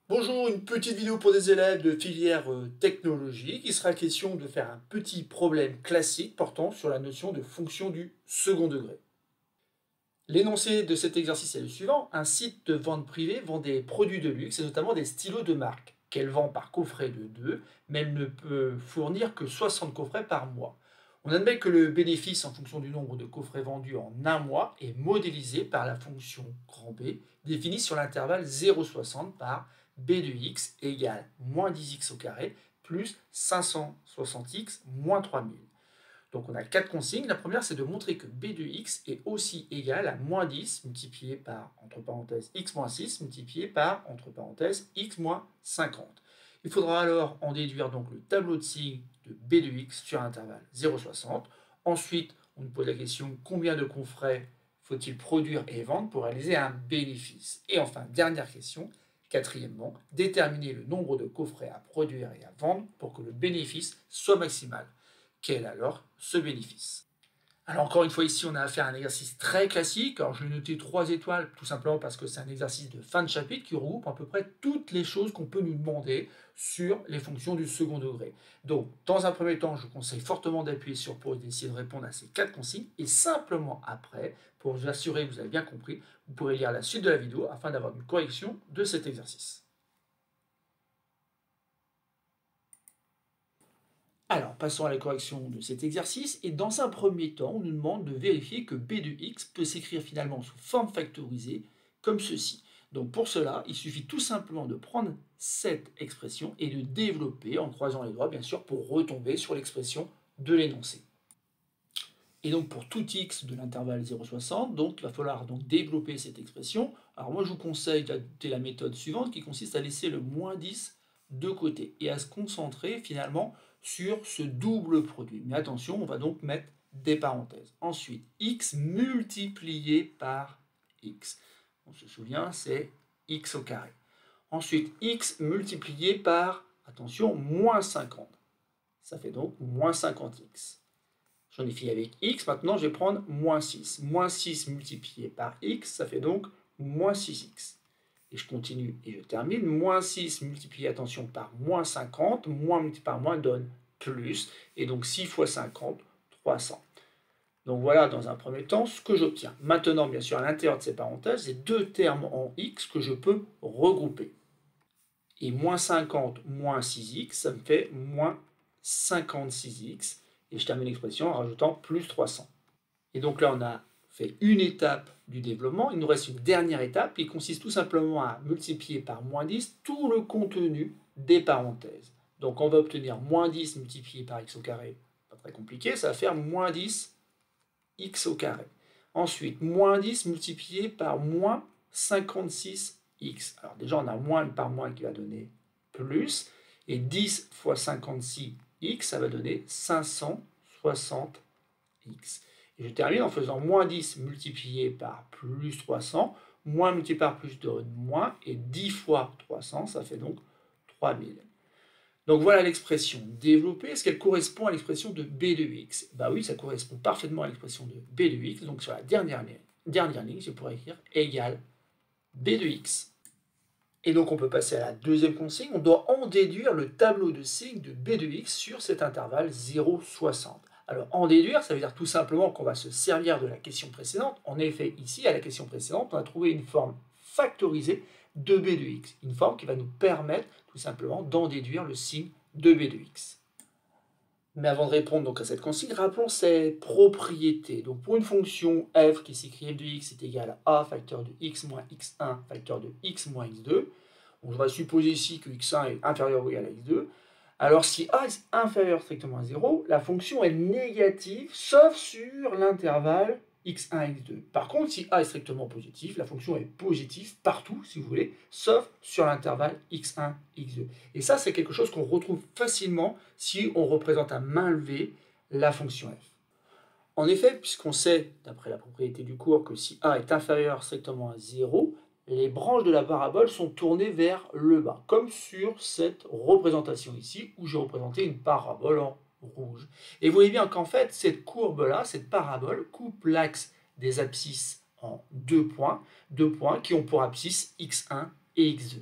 Bonjour, une petite vidéo pour des élèves de filière technologique. Il sera question de faire un petit problème classique portant sur la notion de fonction du second degré. L'énoncé de cet exercice est le suivant. Un site de vente privée vend des produits de luxe et notamment des stylos de marque qu'elle vend par coffret de 2, mais elle ne peut fournir que 60 coffrets par mois. On admet que le bénéfice en fonction du nombre de coffrets vendus en un mois est modélisé par la fonction grand B définie sur l'intervalle 0,60 par b de x égale moins 10x au carré plus 560x moins 3000. Donc on a quatre consignes. La première, c'est de montrer que b de x est aussi égal à moins 10 multiplié par, entre parenthèses, x moins 6 multiplié par, entre parenthèses, x moins 50. Il faudra alors en déduire donc le tableau de signes de b de x sur l'intervalle 0,60. Ensuite, on nous pose la question combien de coffrets faut-il produire et vendre pour réaliser un bénéfice. Et enfin, dernière question, quatrièmement, déterminer le nombre de coffrets à produire et à vendre pour que le bénéfice soit maximal. Quel est alors ce bénéfice? Alors encore une fois ici on a affaire à un exercice très classique. Alors je vais noter 3 étoiles tout simplement parce que c'est un exercice de fin de chapitre qui regroupe à peu près toutes les choses qu'on peut nous demander sur les fonctions du second degré. Donc dans un premier temps je vous conseille fortement d'appuyer sur pause et d'essayer de répondre à ces 4 consignes et simplement après, pour vous assurer que vous avez bien compris, vous pourrez lire la suite de la vidéo afin d'avoir une correction de cet exercice. Alors, passons à la correction de cet exercice. Et dans un premier temps, on nous demande de vérifier que b de x peut s'écrire finalement sous forme factorisée, comme ceci. Donc pour cela, il suffit tout simplement de prendre cette expression et de développer, en croisant les doigts bien sûr, pour retomber sur l'expression de l'énoncé. Et donc pour tout x de l'intervalle 0,60, donc il va falloir donc développer cette expression. Alors moi je vous conseille d'adopter la méthode suivante qui consiste à laisser le moins 10 de côté et à se concentrer finalement sur ce double produit. Mais attention, on va donc mettre des parenthèses. Ensuite, x multiplié par x. On se souvient, c'est x au carré. Ensuite, x multiplié par, attention, moins 50. Ça fait donc moins 50x. J'en ai fini avec x, maintenant je vais prendre moins 6. Moins 6 multiplié par x, ça fait donc moins 6x. Et je continue et je termine. Moins 6 multiplié, attention, par moins 50, moins multiplié par moins donne plus. Et donc 6 fois 50, 300. Donc voilà dans un premier temps ce que j'obtiens. Maintenant, bien sûr, à l'intérieur de ces parenthèses, j'ai deux termes en x que je peux regrouper. Et moins 50 moins 6x, ça me fait moins 56x. Et je termine l'expression en rajoutant plus 300. Et donc là, on a fait une étape du développement. Il nous reste une dernière étape qui consiste tout simplement à multiplier par moins 10 tout le contenu des parenthèses. Donc on va obtenir moins 10 multiplié par x au carré, pas très compliqué, ça va faire moins 10 x au carré. Ensuite, moins 10 multiplié par moins 56x. Alors déjà, on a moins par moins qui va donner plus. Et 10 fois 56x, ça va donner 560x. Et je termine en faisant moins 10 multiplié par plus 300. Moins multiplié par plus donne moins. Et 10 fois 300, ça fait donc 3000. Donc voilà l'expression développée. Est-ce qu'elle correspond à l'expression de b de x? Bah oui, ça correspond parfaitement à l'expression de b de x. Donc sur la dernière ligne, je pourrais écrire égale b de x. Et donc on peut passer à la deuxième consigne. On doit en déduire le tableau de signes de b de x sur cet intervalle 0,60. Alors en déduire, ça veut dire tout simplement qu'on va se servir de la question précédente. En effet, ici, à la question précédente, on a trouvé une forme factorisée de b de x. Une forme qui va nous permettre tout simplement d'en déduire le signe de b de x. Mais avant de répondre donc à cette consigne, rappelons ses propriétés. Donc pour une fonction f qui s'écrit f de x est égal à a facteur de x moins x1 facteur de x moins x2. On va supposer ici que x1 est inférieur ou égal à x2. Alors si a est inférieur strictement à 0, la fonction est négative sauf sur l'intervalle x1, x2. Par contre, si a est strictement positif, la fonction est positive partout, si vous voulez, sauf sur l'intervalle x1, x2. Et ça, c'est quelque chose qu'on retrouve facilement si on représente à main levée la fonction f. En effet, puisqu'on sait, d'après la propriété du cours, que si a est inférieur strictement à 0, les branches de la parabole sont tournées vers le bas, comme sur cette représentation ici, où j'ai représenté une parabole en rouge. Et vous voyez bien qu'en fait, cette courbe-là, cette parabole, coupe l'axe des abscisses en deux points qui ont pour abscisse x1 et x2.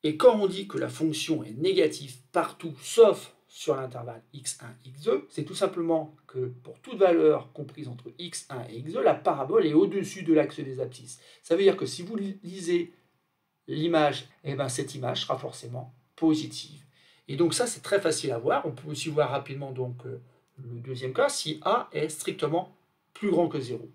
Et quand on dit que la fonction est négative partout, sauf sur l'intervalle x1, x2, c'est tout simplement que pour toute valeur comprise entre x1 et x2, la parabole est au-dessus de l'axe des abscisses. Ça veut dire que si vous lisez l'image, eh ben cette image sera forcément positive. Et donc ça, c'est très facile à voir. On peut aussi voir rapidement donc le deuxième cas, si a est strictement plus grand que 0.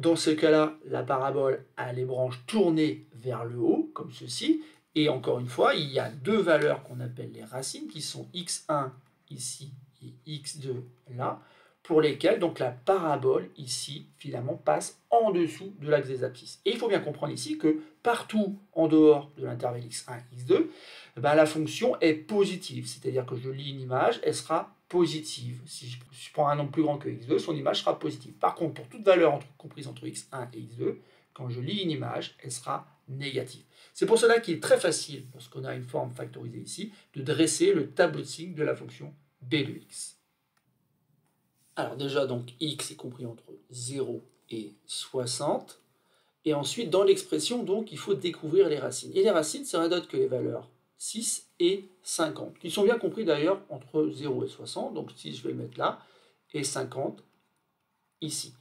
Dans ce cas-là, la parabole a les branches tournées vers le haut, comme ceci. Et encore une fois, il y a deux valeurs qu'on appelle les racines, qui sont x1 ici et x2 là, pour lesquelles donc la parabole ici, finalement, passe en dessous de l'axe des abscisses. Et il faut bien comprendre ici que partout en dehors de l'intervalle x1 et x2, ben, la fonction est positive, c'est-à-dire que je lis une image, elle sera positive. Si je prends un nombre plus grand que x2, son image sera positive. Par contre, pour toute valeur comprise entre x1 et x2, quand je lis une image, elle sera négative. C'est pour cela qu'il est très facile, lorsqu'on a une forme factorisée ici, de dresser le tableau de signes de la fonction b de x. Alors déjà, donc x est compris entre 0 et 60. Et ensuite, dans l'expression, donc, il faut découvrir les racines. Et les racines, ça n'a d'autre que les valeurs 6 et 50, qui sont bien compris d'ailleurs entre 0 et 60. Donc 6, je vais le mettre là, et 50 ici.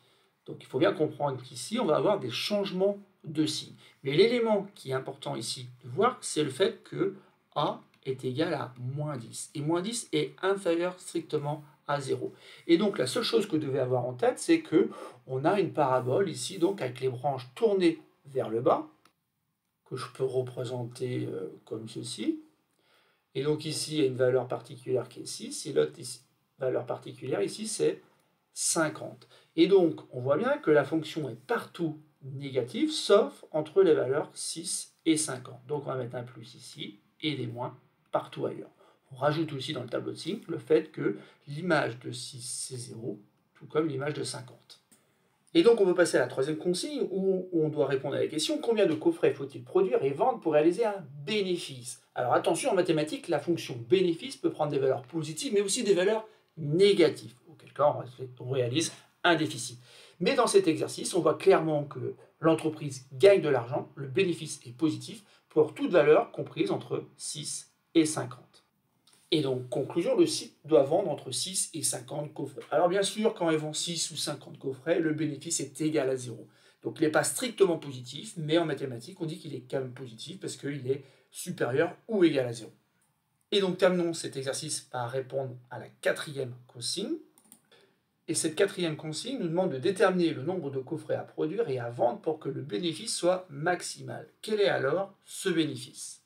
Donc il faut bien comprendre qu'ici, on va avoir des changements de signes. Mais l'élément qui est important ici de voir, c'est le fait que A est égal à moins 10. Et moins 10 est inférieur strictement à 0. Et donc la seule chose que vous devez avoir en tête, c'est qu'on a une parabole ici, donc avec les branches tournées vers le bas, que je peux représenter comme ceci. Et donc ici, il y a une valeur particulière qui est 6, et l'autre valeur particulière ici, c'est 50. Et donc, on voit bien que la fonction est partout négative, sauf entre les valeurs 6 et 50. Donc on va mettre un plus ici, et des moins partout ailleurs. On rajoute aussi dans le tableau de signes le fait que l'image de 6, c'est 0, tout comme l'image de 50. Et donc on peut passer à la troisième consigne où on doit répondre à la question combien de coffrets faut-il produire et vendre pour réaliser un bénéfice. Alors attention, en mathématiques, la fonction bénéfice peut prendre des valeurs positives mais aussi des valeurs négatives, auquel cas on réalise un déficit. Mais dans cet exercice, on voit clairement que l'entreprise gagne de l'argent, le bénéfice est positif pour toute valeur comprise entre 6 et 50. Et donc, conclusion, le site doit vendre entre 6 et 50 coffrets. Alors bien sûr, quand ils vendent 6 ou 50 coffrets, le bénéfice est égal à 0. Donc il n'est pas strictement positif, mais en mathématiques, on dit qu'il est quand même positif parce qu'il est supérieur ou égal à 0. Et donc terminons cet exercice par répondre à la quatrième consigne. Et cette quatrième consigne nous demande de déterminer le nombre de coffrets à produire et à vendre pour que le bénéfice soit maximal. Quel est alors ce bénéfice ?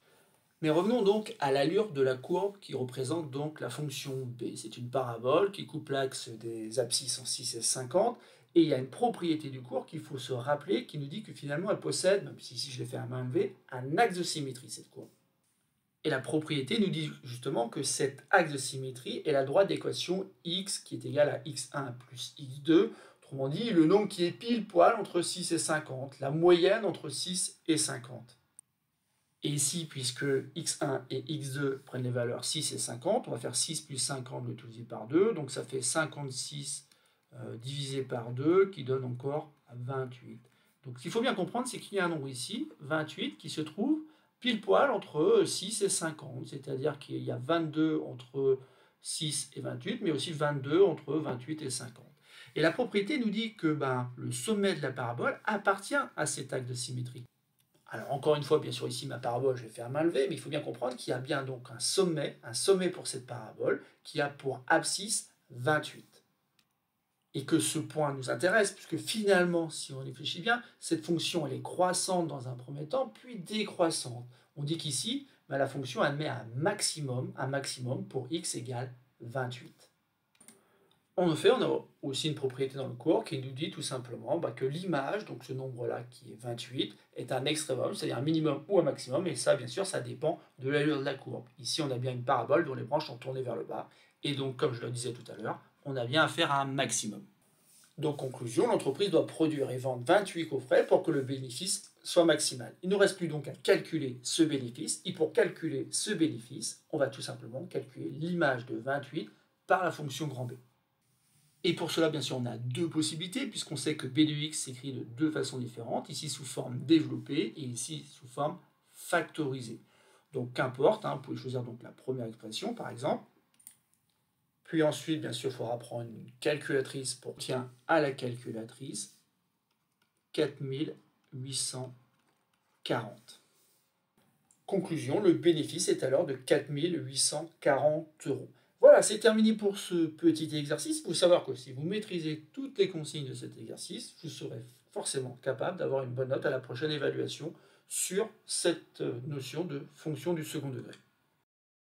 Mais revenons donc à l'allure de la courbe qui représente donc la fonction b. C'est une parabole qui coupe l'axe des abscisses en 6 et 50. Et il y a une propriété du cours qu'il faut se rappeler qui nous dit que finalement elle possède, même si ici je l'ai fait à main levée, un axe de symétrie, cette courbe. Et la propriété nous dit justement que cet axe de symétrie est la droite d'équation x qui est égale à x1 plus x2. Autrement dit, le nombre qui est pile poil entre 6 et 50, la moyenne entre 6 et 50. Et ici, puisque x1 et x2 prennent les valeurs 6 et 50, on va faire 6 plus 50 le tout divisé par 2. Donc ça fait 56 divisé par 2 qui donne encore 28. Donc ce qu'il faut bien comprendre, c'est qu'il y a un nombre ici, 28, qui se trouve pile poil entre 6 et 50. C'est-à-dire qu'il y a 22 entre 6 et 28, mais aussi 22 entre 28 et 50. Et la propriété nous dit que le sommet de la parabole appartient à cet axe de symétrie. Alors encore une fois, bien sûr, ici ma parabole, je vais faire main levée, mais il faut bien comprendre qu'il y a bien donc un sommet pour cette parabole, qui a pour abscisse 28. Et que ce point nous intéresse, puisque finalement, si on réfléchit bien, cette fonction elle est croissante dans un premier temps, puis décroissante. On dit qu'ici, la fonction admet un maximum pour x égale 28. En effet, on a aussi une propriété dans le cours qui nous dit tout simplement que l'image, donc ce nombre-là qui est 28, est un extrémum, c'est-à-dire un minimum ou un maximum, et ça, bien sûr, ça dépend de l'allure de la courbe. Ici, on a bien une parabole dont les branches sont tournées vers le bas, et donc, comme je le disais tout à l'heure, on a bien affaire à un maximum. Donc, conclusion, l'entreprise doit produire et vendre 28 coffrets pour que le bénéfice soit maximal. Il ne nous reste plus donc à calculer ce bénéfice, et pour calculer ce bénéfice, on va tout simplement calculer l'image de 28 par la fonction grand B. Et pour cela, bien sûr, on a deux possibilités, puisqu'on sait que b de x s'écrit de deux façons différentes, ici sous forme développée et ici sous forme factorisée. Donc qu'importe, hein, vous pouvez choisir donc la première expression par exemple. Puis ensuite, bien sûr, il faudra prendre une calculatrice pour tiens à la calculatrice 4840. Conclusion, le bénéfice est alors de 4840 euros. Voilà, c'est terminé pour ce petit exercice. Il faut savoir que si vous maîtrisez toutes les consignes de cet exercice, vous serez forcément capable d'avoir une bonne note à la prochaine évaluation sur cette notion de fonction du second degré.